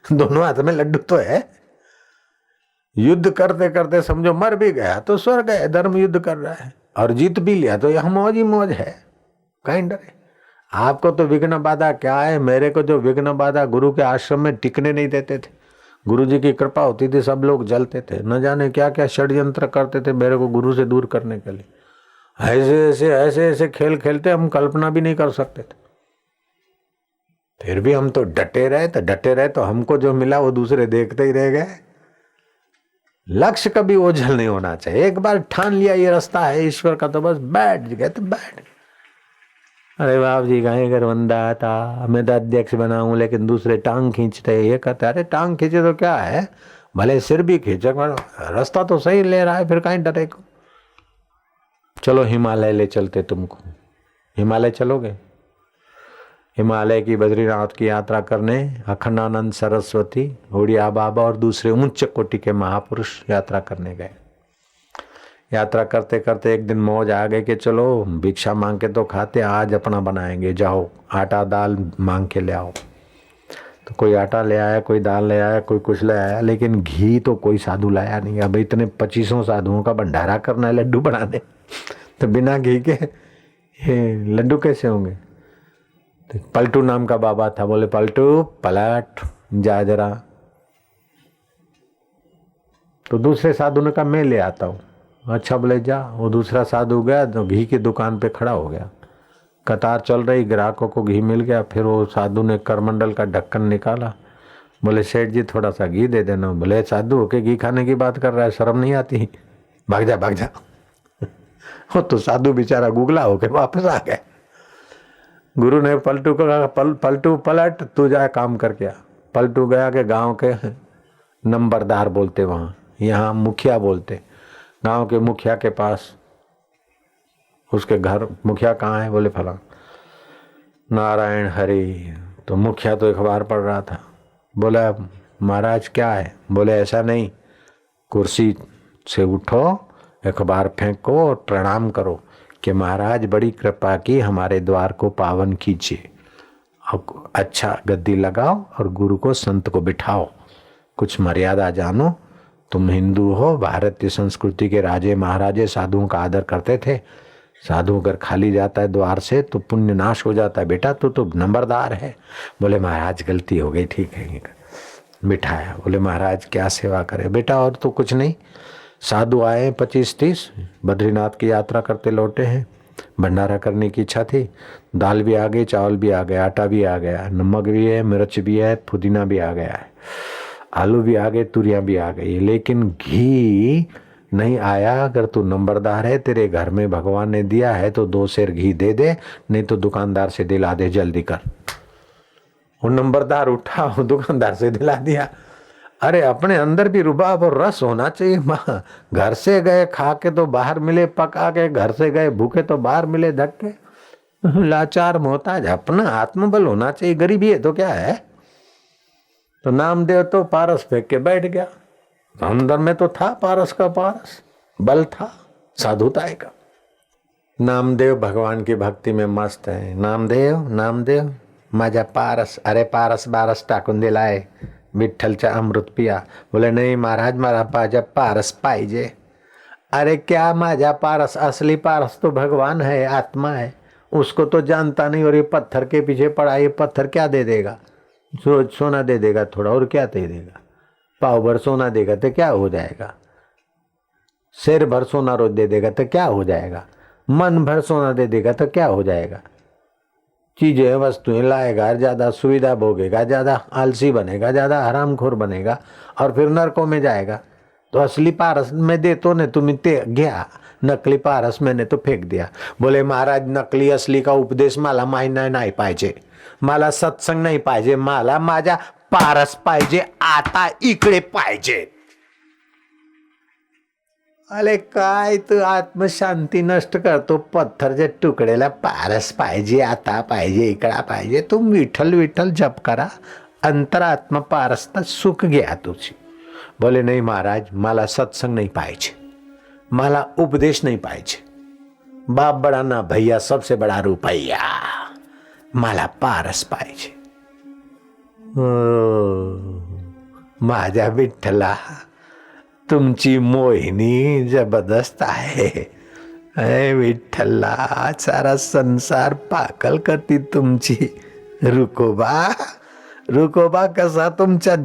दोनों हाथ में लड्डू तो है। युद्ध करते करते समझो मर भी गया तो स्वर्ग है, धर्म युद्ध कर रहा है, और जीत भी लिया तो यह मौज ही मौज है, कहीं डरे। आपको तो विघ्न बाधा क्या है, मेरे को जो विघ्न बाधा गुरु के आश्रम में टिकने नहीं देते थे। गुरु जी की कृपा होती थी, सब लोग जलते थे, न जाने क्या क्या षड्यंत्र करते थे मेरे को गुरु से दूर करने के लिए। ऐसे ऐसे खेल खेलते हम कल्पना भी नहीं कर सकते थे। फिर भी हम तो डटे रहे तो हमको जो मिला वो दूसरे देखते ही रह गए। लक्ष्य कभी ओझल नहीं होना चाहिए। एक बार ठान लिया ये रास्ता है ईश्वर का तो बस बैठ गए तो बैठ। अरे बाप जी कहीं अगर बंदा था, मैं तो अध्यक्ष बनाऊं लेकिन दूसरे टांग खींचते, ये कहते अरे टांग खींचे तो क्या है, भले सिर भी खींचे, रास्ता तो सही ले रहा है, फिर कहीं डरे को। चलो हिमालय ले चलते तुमको। हिमालय चलोगे? हिमालय की बद्रीनाथ की यात्रा करने अखंडानंद सरस्वती, ओडिया बाबा और दूसरे उच्च कोटि के महापुरुष यात्रा करने गए। यात्रा करते करते एक दिन मौज आ गई कि चलो भिक्षा मांग के तो खाते, आज अपना बनाएंगे, जाओ आटा दाल मांग के ले आओ। तो कोई आटा ले आया, कोई दाल ले आया, कोई कुछ ले आया, लेकिन घी तो कोई साधु लाया नहीं। अब इतने 25 साधुओं का भंडारा करना है लड्डू बनाने, तो बिना घी के ये लड्डू कैसे होंगे। तो पलटू नाम का बाबा था, बोले पलटू पलट जा जरा। तो दूसरे साधु ने कहा मैं ले आता हूँ। अच्छा बोले जा। वो दूसरा साधु गया तो घी की दुकान पे खड़ा हो गया, कतार चल रही, ग्राहकों को घी मिल गया। फिर वो साधु ने करमंडल का ढक्कन निकाला, बोले सेठ जी थोड़ा सा घी दे देना। बोले साधु होके घी खाने की बात कर रहा है, शर्म नहीं आती, भाग जा भाग जा। वो तो साधु बेचारा गुगला होके वापस आ गया। गुरु ने पलटू को कहा पलटू पलट, तू जा काम करके आ। पलटू गया के गांव के नंबरदार बोलते, वहाँ यहाँ मुखिया बोलते, गांव के मुखिया के पास। उसके घर, मुखिया कहाँ है, बोले फला। नारायण हरि। तो मुखिया तो अखबार पढ़ रहा था। बोला महाराज क्या है। बोले ऐसा नहीं, कुर्सी से उठो, अखबार फेंको और प्रणाम करो कि महाराज बड़ी कृपा की, हमारे द्वार को पावन कीजिए। और अच्छा गद्दी लगाओ और गुरु को संत को बिठाओ, कुछ मर्यादा जानो। तुम हिंदू हो, भारतीय संस्कृति के राजे महाराजे साधुओं का आदर करते थे। साधु अगर खाली जाता है द्वार से तो पुण्य नाश हो जाता है। बेटा तू तो नंबरदार है। बोले महाराज गलती हो गई, ठीक है। बिठाया। बोले महाराज क्या सेवा करे। बेटा और तो कुछ नहीं, साधु आए 25-30, बद्रीनाथ की यात्रा करते लौटे हैं, भंडारा करने की इच्छा थी। दाल भी आ गई, चावल भी आ गया, आटा भी आ गया, नमक भी है, मिर्च भी है, पुदीना भी आ गया है, आलू भी आ गए, तुरियां भी आ गई, लेकिन घी नहीं आया। अगर तू नंबरदार है, तेरे घर में भगवान ने दिया है तो 2 सेर घी दे दे, नहीं तो दुकानदार से दिला दे, जल्दी कर। वो नंबरदार उठा, वो दुकानदार से दिला दिया। अरे अपने अंदर भी रुबाब और रस होना चाहिए। माँ घर से गए खा के तो बाहर मिले पका के, घर से गए भूखे तो बाहर मिले धक्के। लाचार मोहताज, अपना आत्मबल होना चाहिए। गरीबी है तो क्या है। तो नामदेव तो पारस फेंक के बैठ गया। अंदर में तो था पारस का पारस, बल था साधुताई का। नामदेव भगवान की भक्ति में मस्त है। नामदेव नामदेव माझा पारस, अरे पारस बारस टाकून दिलाय, विठ्ठलचा अमृत पिया। बोले नहीं महाराज, मारा माझा पारस पाहिजे। अरे क्या माझा पारस, असली पारस तो भगवान है, आत्मा है, उसको तो जानता नहीं। और ये पत्थर के पीछे पड़ा, ये पत्थर क्या दे देगा, रोज सोना दे देगा थोड़ा, और क्या दे देगा। पाव भर सोना देगा तो क्या हो जाएगा, शेर भर सोना रोज दे देगा तो क्या हो जाएगा, मन भर सोना दे देगा तो क्या हो जाएगा। चीजें वस्तुएं लाएगा, ज्यादा सुविधा भोगेगा, ज्यादा आलसी बनेगा, ज्यादा हरामखोर बनेगा और फिर नरकों में जाएगा। तो असली पारस में दे तो ने तुम्हें गया, नकली पारस मैंने तो फेंक दिया। बोले महाराज नकली असली का उपदेश मला माहिना नाही पाहिजे, मला सत्संग नाही पाहिजे, मला माझा पारस पाहिजे, आता इकडे पाहिजे। अरे काय तू आत्मशांती नष्ट करतो, पत्थरच्या तुकडेला पारस पाहिजे, आता पाहिजे, इकडा पाहिजे। तुम विठ्ठल विठ्ठल जप करा, अंतरात्मा पारसता सुख घ्या तुझी। बोले नहीं महाराज, मला सत्संग नहीं पाहिजे, मला उपदेश नहीं पाहिजे, बाप बड़ा ना भैया सबसे बड़ा रुपया, मला पारस पाहिजे। माझ्या विठ्ठला तुमची मोहिनी जबरदस्त आहे। अरे विठ्ठला सारा संसार पागल करती तुमची रुकोबा। रुकोबा कसा तुमच्या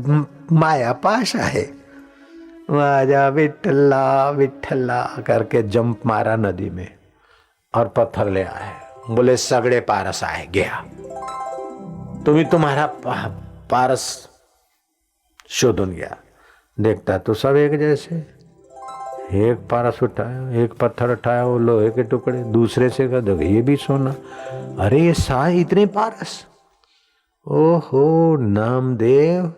मायापाश आहे। माझ्या विठ्ठला विठ्ठला करके जंप मारा नदी में और पत्थर ले आए। बोले सगड़े पारस आए, गया तुम्हें तुम्हारा पारस शोधन गया। देखता तो सब एक जैसे, एक पारस उठाया, एक पत्थर उठाया, वो लोहे के टुकड़े, दूसरे से कहा देखो ये भी सोना। अरे ये इतने पारस, ओहो नामदेव,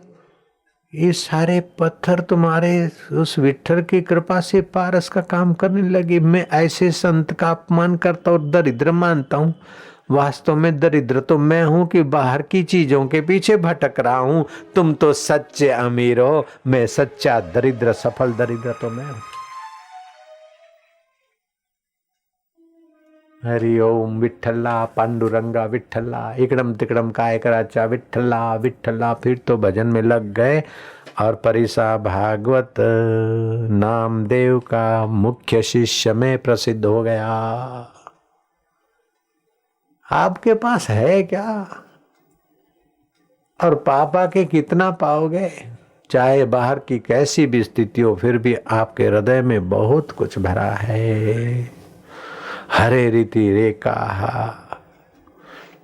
ये सारे पत्थर तुम्हारे उस विठ्ठल की कृपा से पारस का काम करने लगे। मैं ऐसे संत का अपमान करता और दरिद्र मानता हूँ, वास्तव में दरिद्र तो मैं हूं कि बाहर की चीजों के पीछे भटक रहा हूं। तुम तो सच्चे अमीर हो, मैं सच्चा दरिद्र, सफल दरिद्र तो मैं हूं। हरि ओम विठ्ठला पांडुरंगा विठ्ठला, इकड़म तिकड़म काय कराचा विठ्ठला विठ्ठला। फिर तो भजन में लग गए और परिसा भागवत नामदेव का मुख्य शिष्य में प्रसिद्ध हो गया। आपके पास है क्या? और पापा के कितना पाओगे? चाहे बाहर की कैसी भी स्थिति हो, फिर भी आपके हृदय में बहुत कुछ भरा है। हरे रीति रेखा,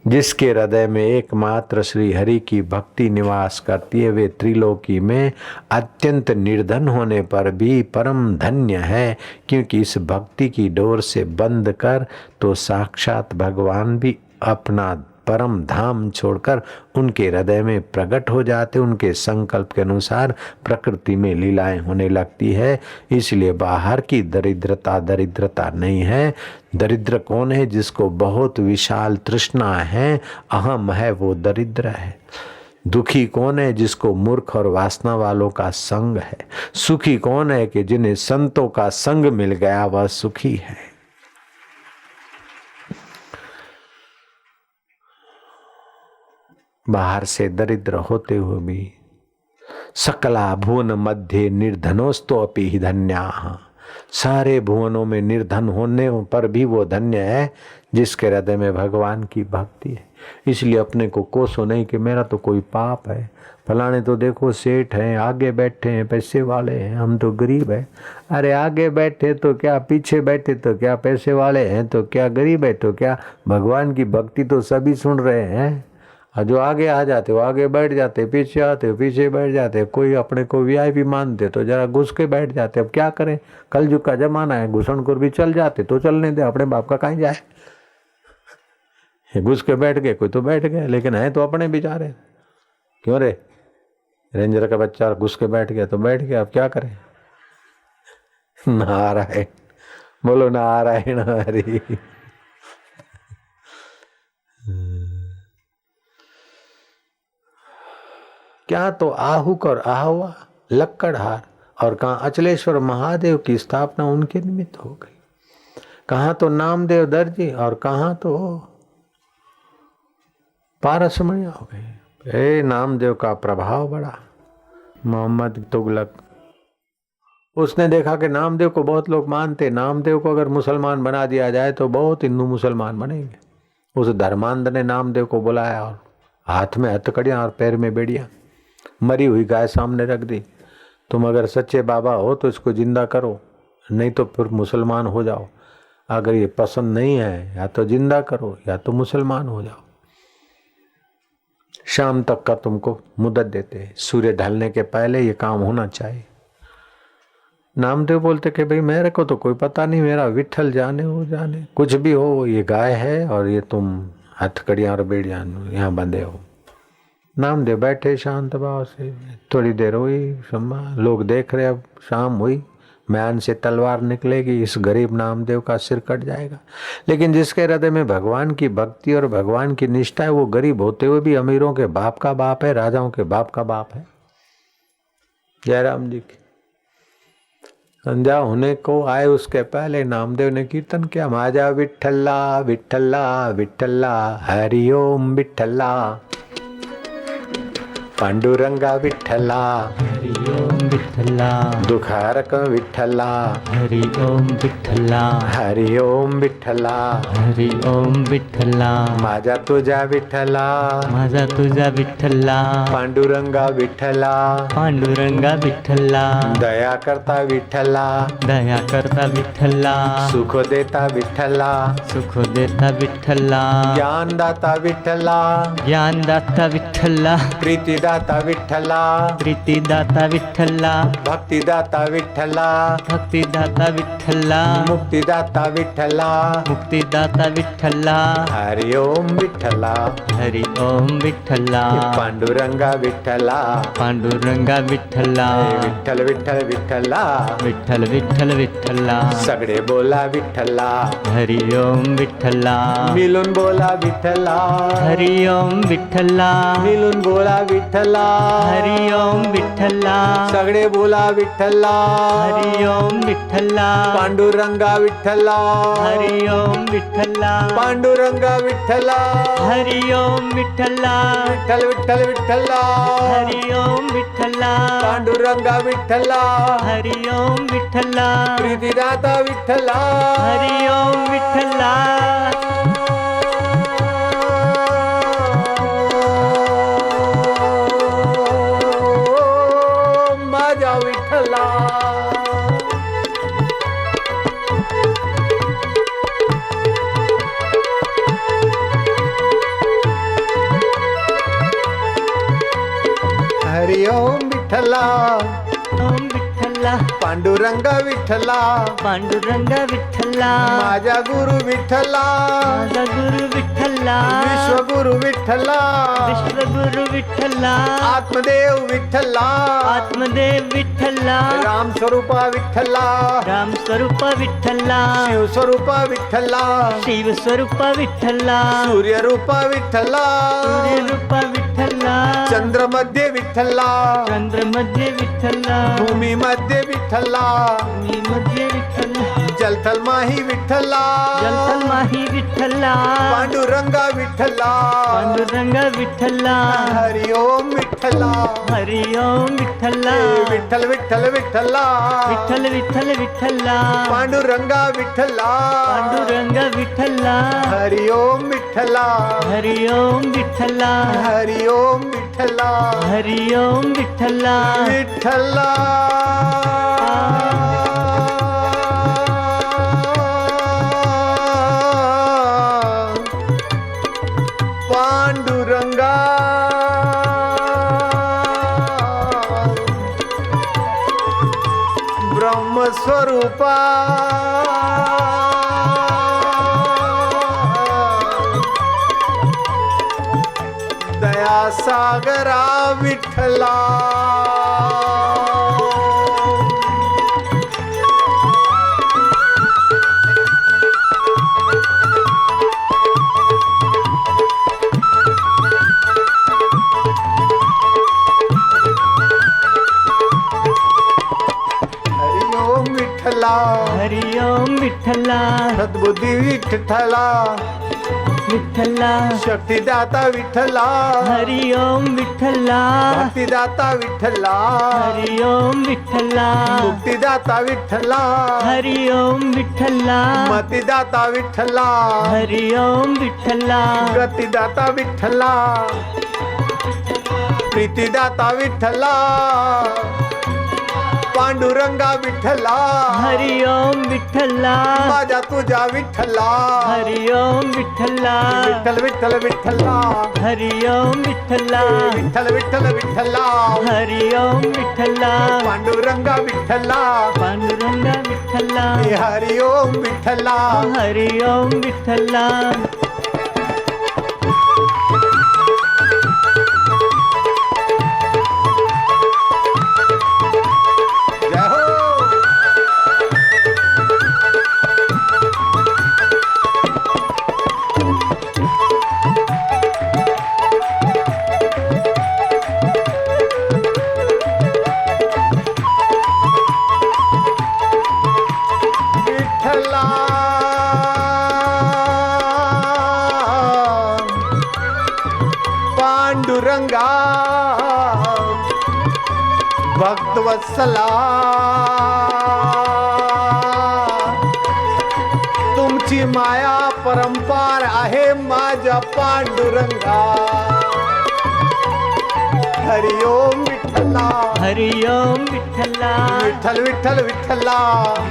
जिसके हृदय में एकमात्र श्री हरि की भक्ति निवास करती है, वे त्रिलोकी में अत्यंत निर्धन होने पर भी परम धन्य है, क्योंकि इस भक्ति की डोर से बंद कर तो साक्षात भगवान भी अपना परम धाम छोड़कर उनके हृदय में प्रकट हो जाते। उनके संकल्प के अनुसार प्रकृति में लीलाएं होने लगती है। इसलिए बाहर की दरिद्रता दरिद्रता नहीं है। दरिद्र कौन है? जिसको बहुत विशाल तृष्णा है, अहम है, वो दरिद्र है। दुखी कौन है? जिसको मूर्ख और वासना वालों का संग है। सुखी कौन है? कि जिन्हें संतों का संग मिल गया, वह सुखी है। बाहर से दरिद्र होते हुए भी सकला भुवन मध्य निर्धनोस्तो अपि ही धन्या, सारे भुवनों में निर्धन होने पर भी वो धन्य है जिसके हृदय में भगवान की भक्ति है। इसलिए अपने को कोसो नहीं कि मेरा तो कोई पाप है, फलाने तो देखो सेठ हैं, आगे बैठे हैं, पैसे वाले हैं, हम तो गरीब हैं। अरे आगे बैठे तो क्या, पीछे बैठे तो क्या, पैसे वाले हैं तो क्या, गरीब है तो क्या, भगवान की भक्ति तो सभी सुन रहे हैं। और जो आगे आ जाते हो आगे बैठ जाते, पीछे आते हो पीछे बैठ जाते। कोई अपने को वीआईपी मानते तो जरा घुस के बैठ जाते। अब क्या करें, कलयुग का जमाना है, घुसनखोर भी चल जाते तो चलने दे, अपने बाप का कहीं जाए। घुस के बैठ गए, कोई तो बैठ गए, लेकिन है तो अपने बेचारे। क्यों रे, रेंजर का बच्चा घुस के बैठ गया तो बैठ गया, अब क्या करें। नारायण बोलो, नारायण हरि। क्या तो आहुक और आहुआ लक्कड़हार, और कहाँ अचलेश्वर महादेव की स्थापना उनके निमित्त हो गई। कहाँ तो नामदेव दर्जी और कहाँ तो पारसमणिया हो गए। नामदेव का प्रभाव बड़ा। मोहम्मद तुगलक, उसने देखा कि नामदेव को बहुत लोग मानते, नामदेव को अगर मुसलमान बना दिया जाए तो बहुत हिंदू मुसलमान बनेंगे। उस धर्मांध ने नामदेव को बुलाया और हाथ में हथकड़ियां और पैर में बेड़ियां, मरी हुई गाय सामने रख दी। तुम अगर सच्चे बाबा हो तो इसको जिंदा करो, नहीं तो फिर मुसलमान हो जाओ। अगर ये पसंद नहीं है, या तो जिंदा करो या तो मुसलमान हो जाओ। शाम तक का तुमको मुद्दत देते, सूर्य ढलने के पहले ये काम होना चाहिए। नामदेव बोलते कि भाई मेरे को तो कोई पता नहीं, मेरा विठल जाने हो जाने, कुछ भी हो, ये गाय है और ये तुम हथकड़ियां और बेड़ियां यहाँ बंधे हो। नामदेव बैठे शांत भाव से, थोड़ी देर हुई, लोग देख रहे, अब शाम हुई, म्यान से तलवार निकलेगी, इस गरीब नामदेव का सिर कट जाएगा। लेकिन जिसके हृदय में भगवान की भक्ति और भगवान की निष्ठा है, वो गरीब होते हुए भी अमीरों के बाप का बाप है, राजाओं के बाप का बाप है। जयराम जी की संध्या होने को आए, उसके पहले नामदेव ने कीर्तन किया, माजा विठ्ठला विठ्ठला विठ्ठला, हरि ओम विठ्ठला, पांडुरंगा विठ्ठला, हरि ओम विठ्ठला, दुखारक विठ्ठला, हरि ओम विठ्ठला, हरि ओम विठ्ठला, हरि ओम विठ्ठला, माझा तुझा विठ्ठला, माझा तुझा विठ्ठला, पांडुरंगा विठ्ठला, पांडुरंगा विठ्ठला, दया करता विठ्ठला, दया करता विठ्ठला, सुख देता विठ्ठला, सुख देता विठ्ठला, ज्ञान दाता विठ्ठला, ज्ञान दाता विठ्ठला, प्रीतिदाता विठ्ठला, प्रीतिदाता विठ्ठला, भक्तिदाता विठ्ठला, भक्तिदाता विठ्ठला, मुक्तिदाता विठ्ठला, मुक्तिदाता विठ्ठला, हरि ओम विठ्ठला, हरि ओम विठ्ठला, पांडुरंगा विठ्ठला, पांडुरंगा विठ्ठला, विठ्ठल विठ्ठल विठ्ठला, विठ्ठल विठ्ठल विठ्ठला, सगळे बोला विठ्ठला, हरि ओम विठ्ठला, मिलून बोला विठ्ठला, हरि ओम विठ्ठला, मिलून बोला विठ्ठला, हरि ओम विठ्ठला, विठ्ठला सगळे बोला विठ्ठला हरि ओम विठ्ठला पांडुरंगा विठ्ठला हरि ओम विठ्ठला पांडुरंगा विठ्ठला हरि ओम विठ्ठला विठ्ठल विठ्ठल विठ्ठला हरि ओम विठ्ठला पांडुरंगा विठ्ठला हरि ओम विठ्ठला प्रीतिदाता विठ्ठला हरि ओम विठ्ठला माझ्या विठ्ठला हरि ओम विठ्ठला ओम विठ्ठला पांडुरंगा विठ्ठला पांडुरंग विठ्ठला माझा गुरु विठ्ठला माझा गुरु विठ्ठला विश्वगुरु विठ्ठला विश्वगुरु विठ्ठला आत्मदेव विठ्ठला आत्मदेव विठ्ठला राम स्वरूपा विठ्ठला राम स्वरूप विठ्ठला शिव स्वरूपा विठ्ठला शिव स्वरूप विठ्ठला सूर्य रूपा विठ्ठला सूर्य रूप विठ्ठला चंद्र मध्ये विठ्ठला चंद्र मध्ये विठ्ठला भूमी मध्ये विठ्ठला मी मध्ये विठ्ठला जलथल माही विठ्ठला जलतल माही विठ्ठला पांडुरंगा विठ्ठला पांडुरंग विठ्ठला हरि ओम विठ्ठला हरि ओम विठ्ठला विठ्ठल विठ्ठल विठ्ठला विठ्ठल विठ्ठल विठ्ठला पांडुरंगा विठ्ठला पांडुरंग विठ्ठला हरि ओम विठ्ठला हरि ओम विठ्ठला हरि ओम विठ्ठला हरि ओम विठ्ठला विठ्ठला पांडुरंगा ब्रह्मस्वरूपा दयासागरा विठ्ठला हरि ओम विठ्ठला हरि ओम विठ्ठला सद्बुद्धी विठ्ठला विठ्ठला शक्तिदाता विठ्ठला हरि ओम विठ्ठला भक्तिदाता विठ्ठला हरि ओम विठ्ठला मुक्तिदाता विठ्ठला हरि ओम विठ्ठला मतिदाता विठ्ठला हरि ओम विठ्ठला गतिदाता विठ्ठला प्रीतिदाता विठ्ठला पांडुरंगा विठ्ठला हरि ओम विठ्ठला माझा तुझा विठ्ठला हरि ओम विठ्ठला विठ्ठल विठ्ठल विठ्ठला हरि ओम विठ्ठला विठ्ठल विठ्ठल विठ्ठला हरि ओम विठ्ठला पांडुरंगा विठ्ठला पांडुरंग विठ्ठला हरि ओम विठ्ठला हरि ओम विठ्ठला जय हो विठ्ठला पांडुरंगा भक्तवत्सला तुमची माया परंपार आहे माझ्या पांडुरंगा हरि ओम विठ्ठला हरि ओम विठ्ठला विठ्ठल विठ्ठल विठ्ठला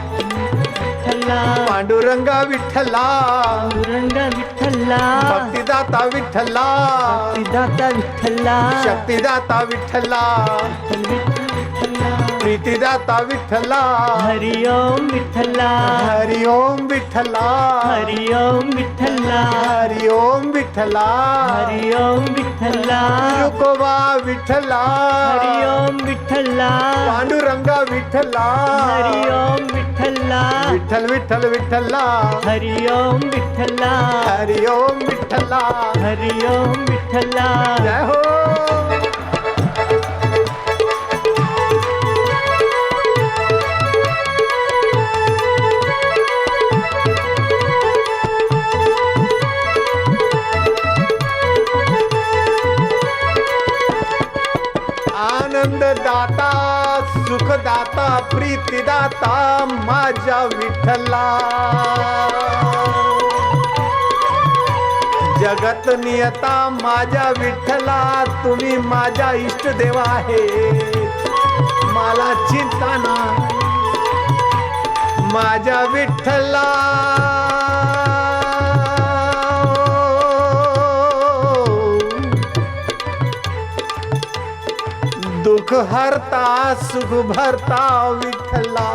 विठ्ठला पांडुरंगा विठ्ठला पांडुरंग विठ्ठला भक्तिदाता विठ्ठला सिद्धार्थ विठ्ठला शक्तिदाता विठ्ठला विठ्ठला प्रीतिदाता विठ्ठला हरि ओम विठ्ठला हरि ओम विठ्ठला हरि ओम विठ्ठला हरि ओम विठ्ठला हरि ओम विठ्ठला रुकोबा विठ्ठला हरि ओम विठ्ठला पांडुरंगा विठ्ठला हरि ओम विठ्ठला विठ्ठल विठ्ठल विठ्ठला हरि ओम विठ्ठला हरि ओम विठ्ठला हरि ओम विठ्ठला जय हो आनंद दाता सुखदाता प्रीतिदाता माझ्या विठ्ठला जगत नियता माझ्या विठ्ठला तुम्ही माझ्या इष्टदेव आहे मला चिंता नाही माझ्या विठ्ठला दुःख हरता सुख भरता विठ्ठला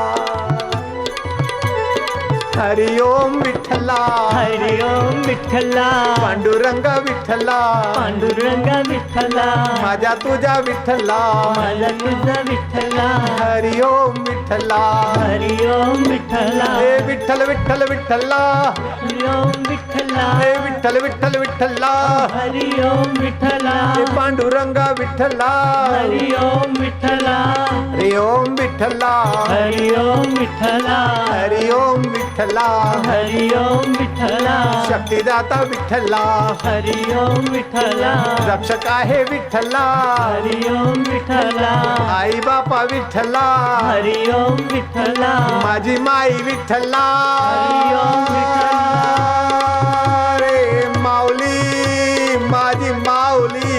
हरि ओम विठ्ठला हरि ओम विठ्ठला पांडुरंग विठ्ठला पांडुरंग विठ्ठला माझ्या तुझ्या विठ्ठला माझा तुझा विठ्ठला हरि ओम विठ्ठला हरि ओम विठ्ठला हे विठ्ठल विठ्ठल विठ्ठला हरि ओम विठ्ठला हे विठ्ठल विठ्ठल विठ्ठला हरि ओम विठ्ठला हे पांडुरंग विठ्ठला हरि ओम विठ्ठला हरि ओम विठ्ठला हरि ओम विठ्ठला हरि ओम विठ्ठला हरि ओम विठ्ठला शक्तिदाता विठ्ठला हरि ओम विठ्ठला रक्षक आहे विठ्ठला हरि ओम विठ्ठला आई बापा विठ्ठला हरि ओम विठ्ठला माझी माई विठ्ठला हरि ओम विठ्ठला रे माऊली माझी माऊली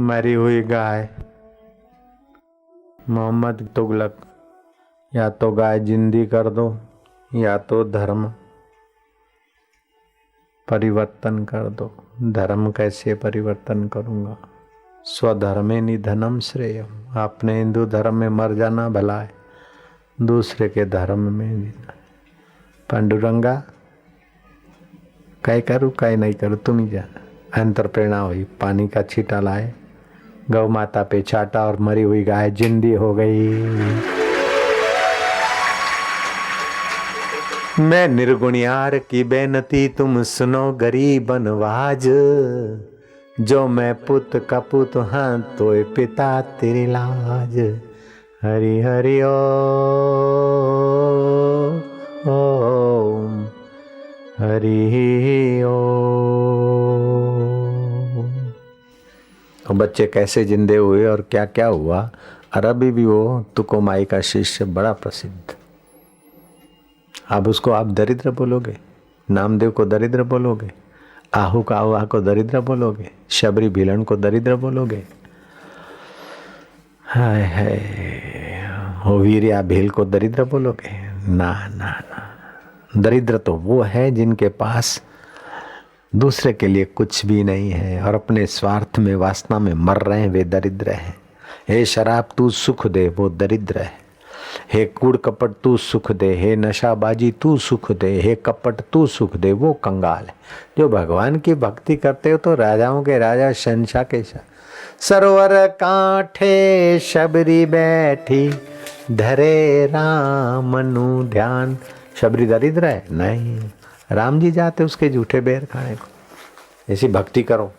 मरी हुई गाय मोहम्मद तुगलक या तो गाय जिंदी कर दो या तो धर्म परिवर्तन कर दो। धर्म कैसे परिवर्तन करूँगा? स्वधर्मे निधनम श्रेयम। अपने हिंदू धर्म में मर जाना भला है, दूसरे के धर्म में जीना। पांडुरंगा कई करूँ कई नहीं करूँ तुम ही जाना। अंतर प्रेरणा हुई, पानी का छींटा लाए, गौ माता पे छाटा और मरी हुई गाय जिंदी हो गई। मैं निर्गुणियार की बेनती तुम सुनो गरीब नवाज, जो मैं पुत कपुत हाँ तो पिता तेरी लाज। हरि हरि ओम हरि ओम। और बच्चे कैसे जिंदे हुए और क्या क्या हुआ, अरबी भी वो तुको माई का शिष्य बड़ा प्रसिद्ध। अब उसको आप दरिद्र बोलोगे, नामदेव को दरिद्र बोलोगे, आहू का आहुआ को दरिद्र बोलोगे, शबरी भीलन को दरिद्र बोलोगे, हाय हाय हो वीरिया भील को दरिद्र बोलोगे? ना ना ना, दरिद्र तो वो है जिनके पास दूसरे के लिए कुछ भी नहीं है और अपने स्वार्थ में वासना में मर रहे हैं, वे दरिद्र हैं। हे शराब तू सुख दे, वो दरिद्र है। हे कूड़ कपट तू सुख दे, हे नशाबाजी तू सुख दे, हे कपट तू सुख दे, वो कंगाल है। जो भगवान की भक्ति करते हो तो राजाओं के राजा शहंशाह के शाह। सरोवर कांठे शबरी बैठी, धरे राम नु ध्यान। शबरी दरिद्र है? नहीं, राम जी जाते उसके जूठे बेर खाने को। ऐसी भक्ति करो।